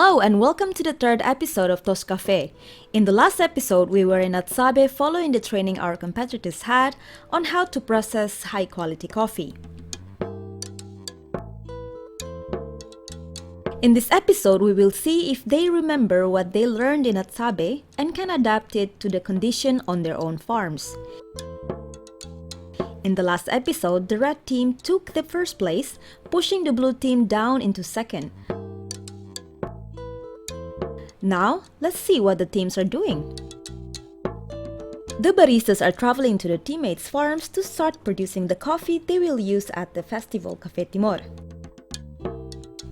Hello and welcome to the third episode of To'oS Café. In the last episode, we were in Atsabe following the training our competitors had on how to process high-quality coffee. In this episode, we will see if they remember what they learned in Atsabe and can adapt it to the condition on their own farms. In the last episode, the red team took the first place, pushing the blue team down into second. Now, let's see what the teams are doing. The baristas are traveling to the teammates' farms to start producing the coffee they will use at the festival Café Timor.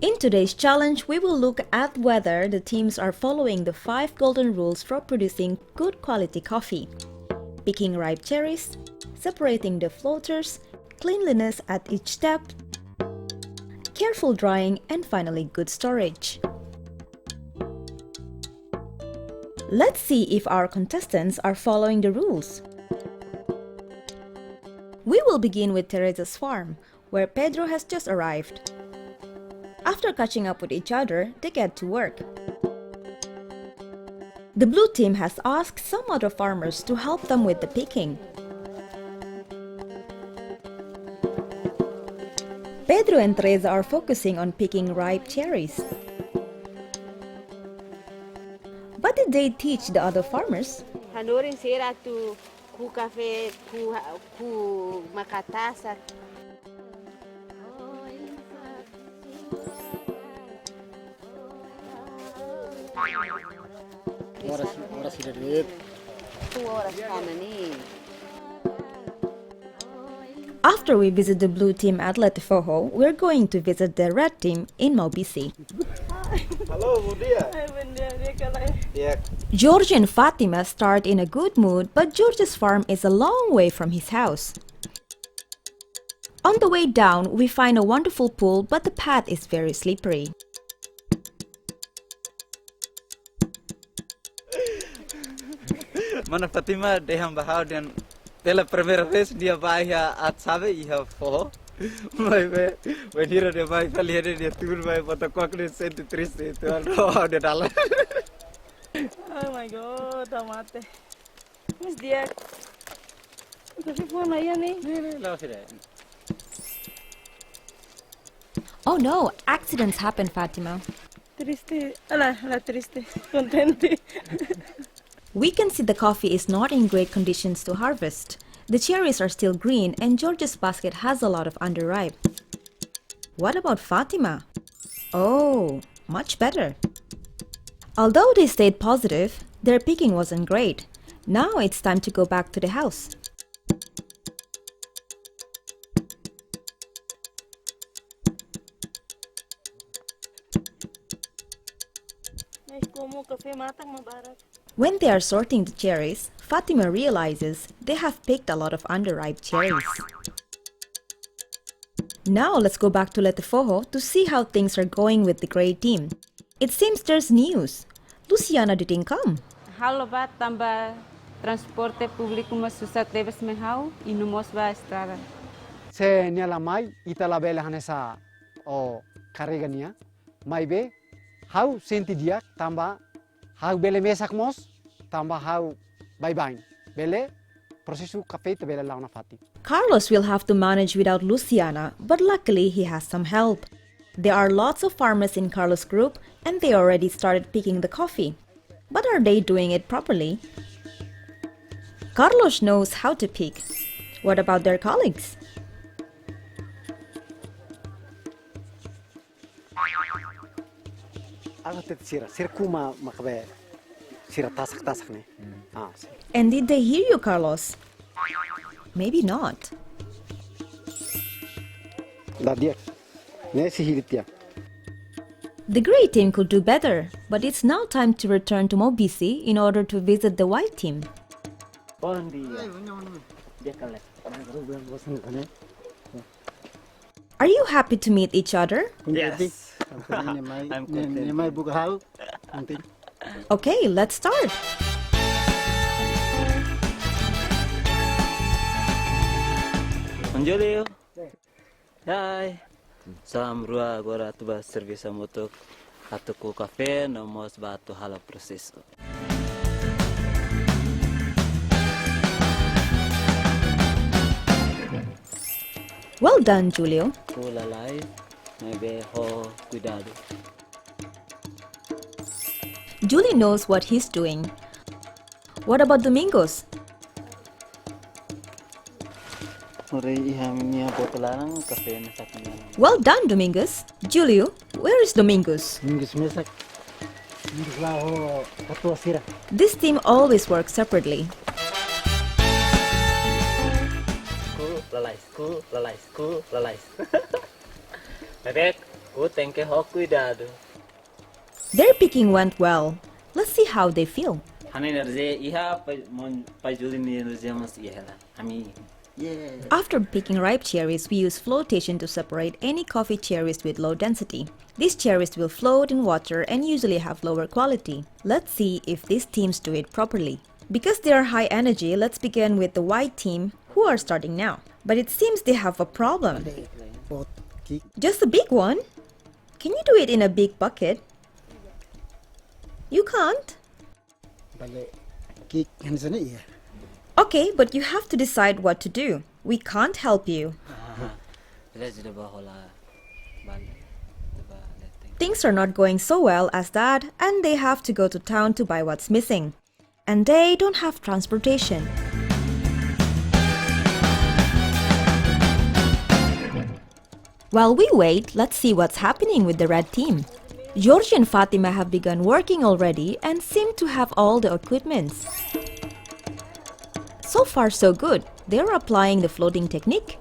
In today's challenge, we will look at whether the teams are following the 5 golden rules for producing good quality coffee: picking ripe cherries, separating the floaters, cleanliness at each step, careful drying, and finally good storage. Let's see if our contestants are following the rules. We will begin with Teresa's farm, where Pedro has just arrived. After catching up with each other, they get to work. The blue team has asked some other farmers to help them with the picking. Pedro and Teresa are focusing on picking ripe cherries. What did they teach the other farmers? Hanorin sera tu ku kafe ku makatasa. Oras sudah duit. 2 horas kama ni. After we visit the blue team at Letifoho, we're going to visit the red team in Maubisi. Halo, bom dia. George and Fatima start in a good mood, but George's farm is a long way from his house. On the way down, we find a wonderful pool, but the path is very slippery. Mana Fatima deham bahau dan pela primeira vez dia vai a Atsabe e a Forro. Mas when here dia vai ali dia tour vai botar qualquer cento triste tu ao dia dala. Oh my god, tomate. Mas dia tapi phone aja nih. Lawa sudah. Oh no, accidents happen, Fatima. Triste, ala triste, contente. We can see the coffee is not in great conditions to harvest. The cherries are still green and George's basket has a lot of underripe. What about Fatima? Oh, much better. Although they stayed positive, their picking wasn't great. Now it's time to go back to the house. Como café matang mabarat. When they are sorting the cherries, Fatima realizes they have picked a lot of underripe cherries. Now let's go back to Letifoho to see how things are going with the grey team. It seems there's news. Luciana didn't come. Halo ba tamba transporte público mas susah debes mehau e no mos ba estrada. Se nyala mai ita la bela hanesa o karigania mai be how senti dia tamba how bele mesak mos tamba how bye bye bele prosesu kafe te bele launa fati. Carlos will have to manage without Luciana, but luckily he has some help. There are lots of farmers in Carlos' group and they already started picking the coffee. But are they doing it properly? Carlos knows how to pick. What about their colleagues? Ako tet sira kuma makabe sira tasak ne. And did they hear you, Carlos? Maybe not. La dia. Ne si hiritia. The grey team could do better, but it's now time to return to Maubisi in order to visit the white team. Bon dia. Dia kalah. Are you happy to meet each other? Yes. I'm content. Okay, let's start. Anjolio. Hai. Samrua agora tuba serviço moto Atuku Kafé, nomos batu hala proseso. Well done, Julio. Kulalay, maybe ho cuidado. Julie knows what he's doing. What about Domingos? Well done, Domingos. Julio, where is Domingos? This team always works separately. Their picking went well. Let's see how they feel. After picking ripe cherries, we use flotation to separate any coffee cherries with low density. These cherries will float in water and usually have lower quality. Let's see if these teams do it properly. Because they are high energy, let's begin with the white team, who are starting now. But it seems they have a problem. Just a big one? Can you do it in a big bucket? You can't? Okay, but you have to decide what to do. We can't help you. Things are not going so well as that, and they have to go to town to buy what's missing. And they don't have transportation. While we wait, let's see what's happening with the red team. George and Fatima have begun working already and seem to have all the equipments. So far so good. They're applying the floating technique.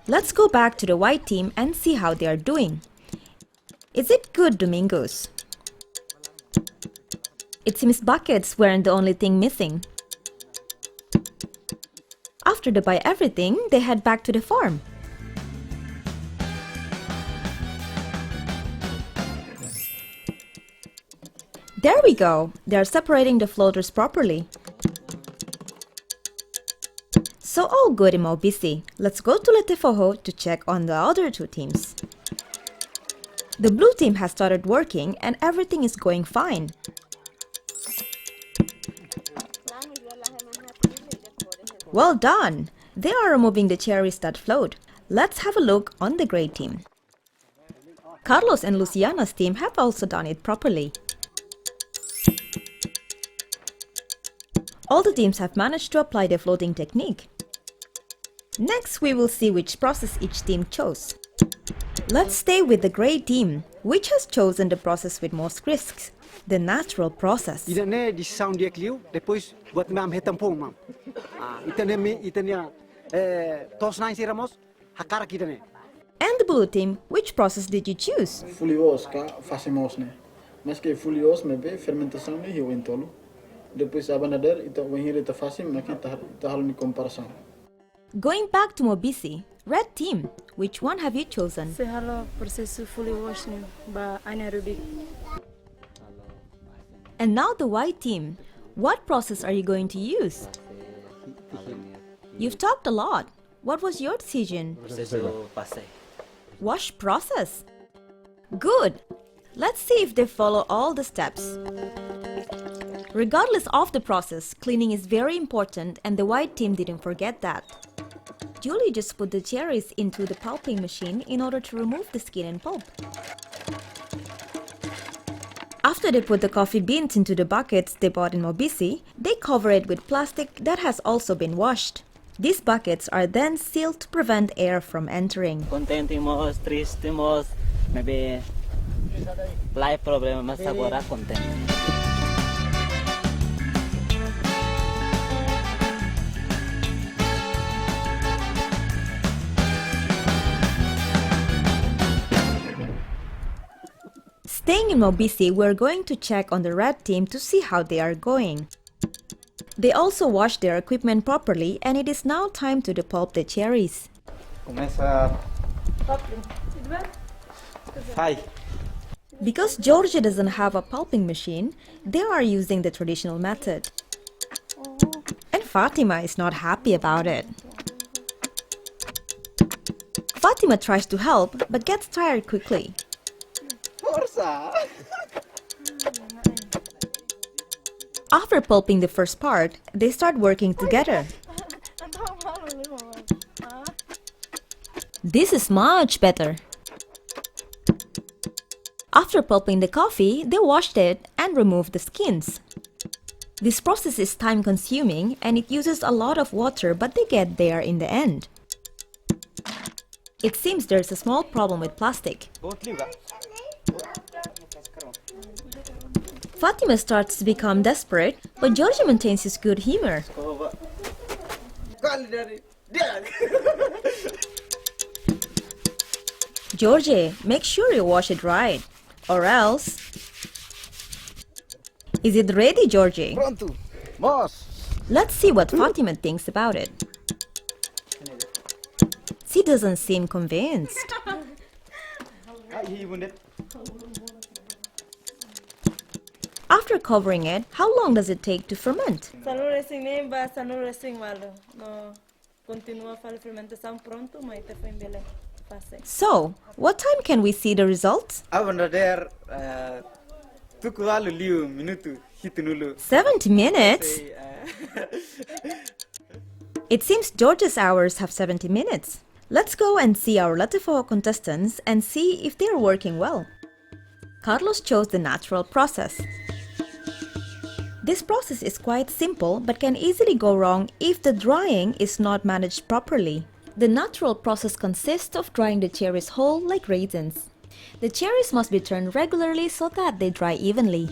Let's go back to the white team and see how they are doing. Is it good, Domingos? It seems buckets weren't the only thing missing. After they buy everything, they head back to the farm. There we go! They are separating the floaters properly. So all good in Maubisi. Let's go to Letefoho to check on the other two teams. The blue team has started working and everything is going fine. Well done! They are removing the cherries that float. Let's have a look on the gray team. Carlos and Luciana's team have also done it properly. All the teams have managed to apply the floating technique. Next, we will see which process each team chose. Let's stay with the gray team, which has chosen the process with most risks, the natural process. Idane di sound dia kliu, depois buat mam hetampung mam. Itania tos nine siramos hakara kidane. And the blue team, which process did you choose? Fo'oS ka fazemos ne. Mas que Fo'oS mebe fermentação ne hiu entolo. Depois abanader ita wenhire ta fazem maki ta halni comparação. Going back to Mobisi, red team, which one have you chosen? Se halo prosesu Fo'oS ne ba anaerobic. And now the white team, what process are you going to use? You've talked a lot. What was your decision? Wash process. Good. Let's see if they follow all the steps. Regardless of the process, cleaning is very important and the white team didn't forget that. Julie just put the cherries into the pulping machine in order to remove the skin and pulp. After they put the coffee beans into the buckets they bought in Mobisi, they cover it with plastic that has also been washed. These buckets are then sealed to prevent air from entering. Contentimos, tristimos, maybe life problem mas agora content. Staying in Mobisi, we're going to check on the red team to see how they are going. They also washed their equipment properly and it is now time to depulp the cherries. Começa. Vai. Because Georgia doesn't have a pulping machine, they are using the traditional method. And Fatima is not happy about it. Fatima tries to help but gets tired quickly. susah. After pulping the first part, they start working together. This is much better. After pulping the coffee, they washed it and removed the skins. This process is time-consuming and it uses a lot of water, but they get there in the end. It seems there's a small problem with plastic. Fatima starts to become desperate, but George maintains his good humor. George, make sure you wash it right, or else... Is it ready, Georgie? Pronto, boss. Let's see what Fatima thinks about it. She doesn't seem convinced. After covering it, how long does it take to ferment? So, what time can we see the results? 70 minutes? It seems George's hours have 70 minutes. Let's go and see our Latifoho contestants and see if they're working well. Carlos chose the natural process. This process is quite simple but can easily go wrong if the drying is not managed properly. The natural process consists of drying the cherries whole like raisins. The cherries must be turned regularly so that they dry evenly.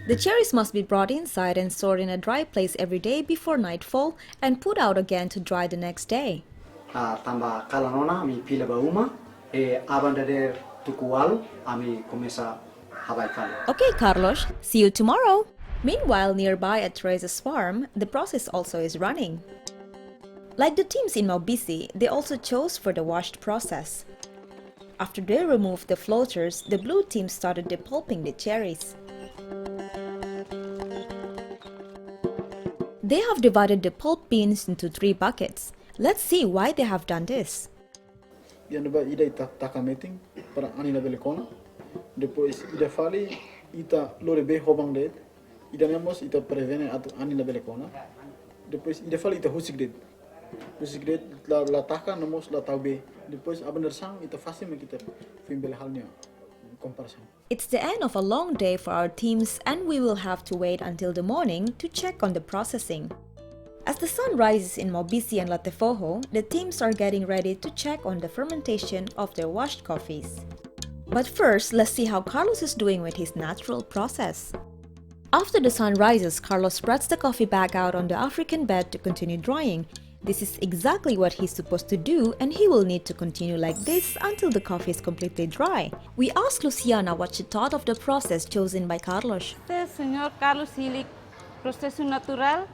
The cherries must be brought inside and stored in a dry place every day before nightfall and put out again to dry the next day. Tambah kalanona ami pila bauma abandader tukual ami começa habaikan. Okay, Carlos, see you tomorrow. Meanwhile, nearby at Teresa's farm, the process also is running. Like the teams in Maubisi, they also chose for the washed process. After they removed the floaters, the blue team started depulping the cherries. They have divided the pulp beans into 3 buckets. Let's see why they have done this. Ida taka meeting para anina belecona. Depois ida fali ita lore be hobang det. Ida nemos ita prevene atu anina belecona. Depois ida fali ita husik det. Husik det la taka nemos la taube. Depois abander sang ita fasi kita fimbele halnya comparison. It's the end of a long day for our teams and we will have to wait until the morning to check on the processing. As the sun rises in Maubisi and Latifoho, the teams are getting ready to check on the fermentation of their washed coffees. But first, let's see how Carlos is doing with his natural process. After the sun rises, Carlos spreads the coffee bag out on the African bed to continue drying. This is exactly what he's supposed to do and he will need to continue like this until the coffee is completely dry. We asked Luciana what she thought of the process chosen by Carlos. Senhor Carlos Hilik, processo natural,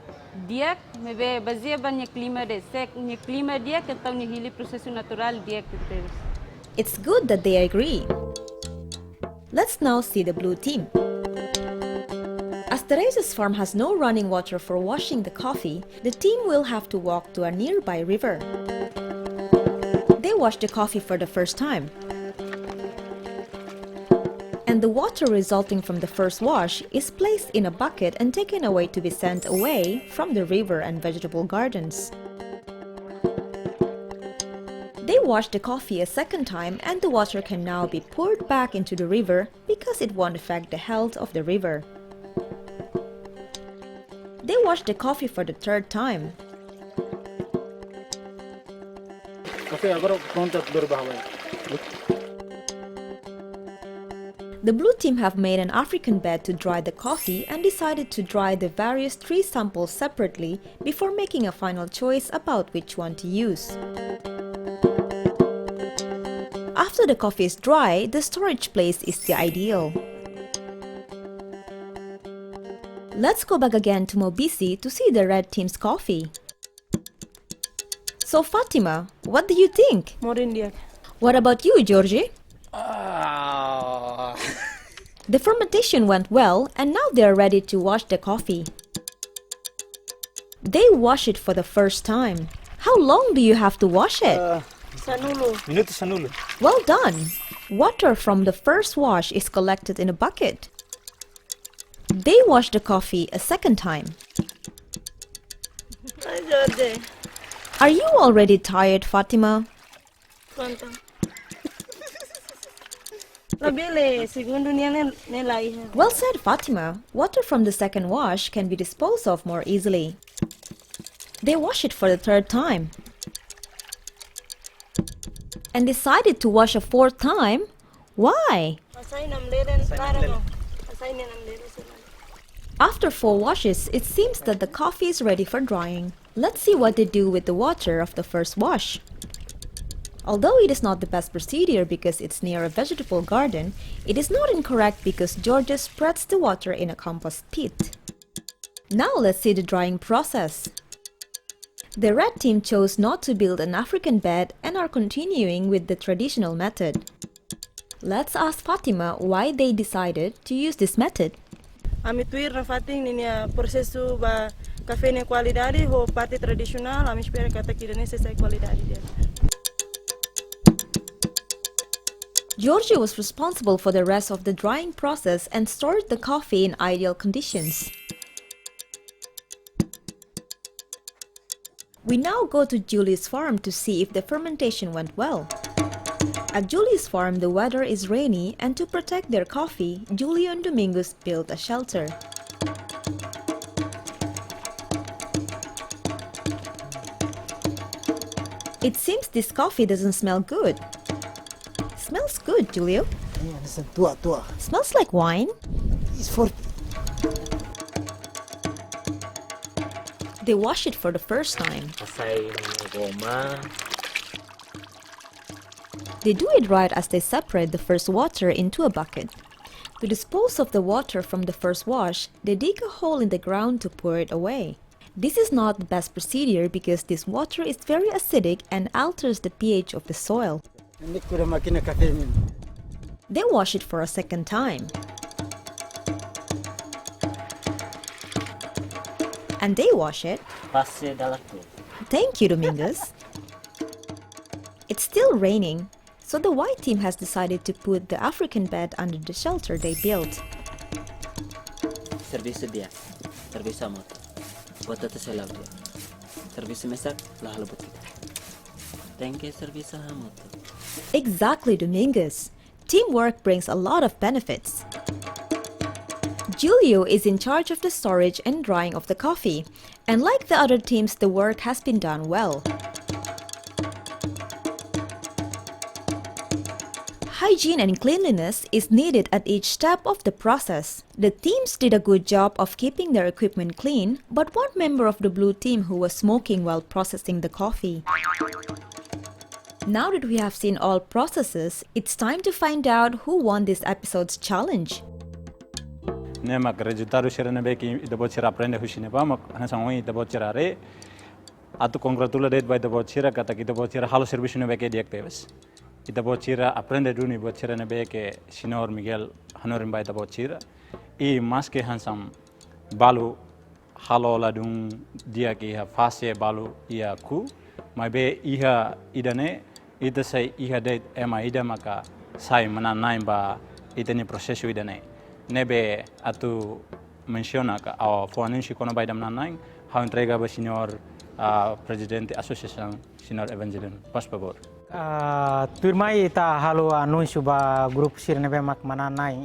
dia me ve baseia banha clima de sec, ni clima dia que então ni hili processo natural dia que temos. It's good that they agree. Let's now see the blue team. As Teresa's farm has no running water for washing the coffee, the team will have to walk to a nearby river. They wash the coffee for the first time. And the water resulting from the first wash is placed in a bucket and taken away to be sent away from the river and vegetable gardens. They wash the coffee a second time and the water can now be poured back into the river because it won't affect the health of the river. They wash the coffee for the third time. The blue team have made an African bed to dry the coffee and decided to dry the various 3 samples separately before making a final choice about which one to use. After the coffee is dry, the storage place is the ideal. Let's go back again to Maubisi to see the red team's coffee. So Fatima, what do you think? More India. What about you, Georgie? The fermentation went well and now they are ready to wash the coffee. They wash it for the first time. How long do you have to wash it? Sanulu. Minuto sanulu. Well done! Water from the first wash is collected in a bucket. They wash the coffee a second time. Hi, George. Are you already tired, Fatima? Quanto? Labile, segundo nilai. Well said, Fatima. Water from the second wash can be disposed of more easily. They wash it for the third time. And decided to wash a fourth time? Why? After 4 washes, it seems that the coffee is ready for drying. Let's see what they do with the water of the first wash. Although it is not the best procedure because it's near a vegetable garden, it is not incorrect because Georgia spreads the water in a compost pit. Now let's see the drying process. The red team chose not to build an African bed and are continuing with the traditional method. Let's ask Fatima why they decided to use this method. Ami tuir rafating niya proseso ba kafe ne qualidade ho parte tradisional ami espera kata kira ne sesuai qualidade dia. Georgia was responsible for the rest of the drying process and stored the coffee in ideal conditions. We now go to Julie's farm to see if the fermentation went well. At Julie's farm, the weather is rainy, and to protect their coffee, Julio and Domingos built a shelter. It seems this coffee doesn't smell good. Smells good, Julio. Tua. Smells like wine. It's for They wash it for the first time. They do it right as they separate the first water into a bucket. To dispose of the water from the first wash, they dig a hole in the ground to pour it away. This is not the best procedure because this water is very acidic and alters the pH of the soil. They wash it for a second time. And they wash it. Thank you, Domingos. It's still raining, so the white team has decided to put the African bed under the shelter they built. Serviço dia, serviço moto. Bota tu selau dia. Serviço mesak lah halubut. Thank you, serviço moto. Exactly, Domingos. Teamwork brings a lot of benefits. Julio is in charge of the storage and drying of the coffee, and like the other teams, the work has been done well. Hygiene and cleanliness is needed at each step of the process. The teams did a good job of keeping their equipment clean, but one member of the blue team who was smoking while processing the coffee. Now that we have seen all processes, it's time to find out who won this episode's challenge. Nemak resultado será beki da botira aprende husine ba mak hanasangoi da botira re atu congratulated by da botira kata ki da botira halo service no beki diakteves ida botira aprende duni botira ne beki Senhor Miguel hanorim by da botira e maske hansam balu halo ladung dia ki ha fase balu ia ku mai be iha idane ida sai iha de ema ida maka sai mana naimba idane processo idane nebe atu menciona que ao foaninshi kono baidam nanang ha entrega ba senhor presidente Associação senhor Evangelino por favor turmai ta halo anuncio ba grupo sirnebe mak mananai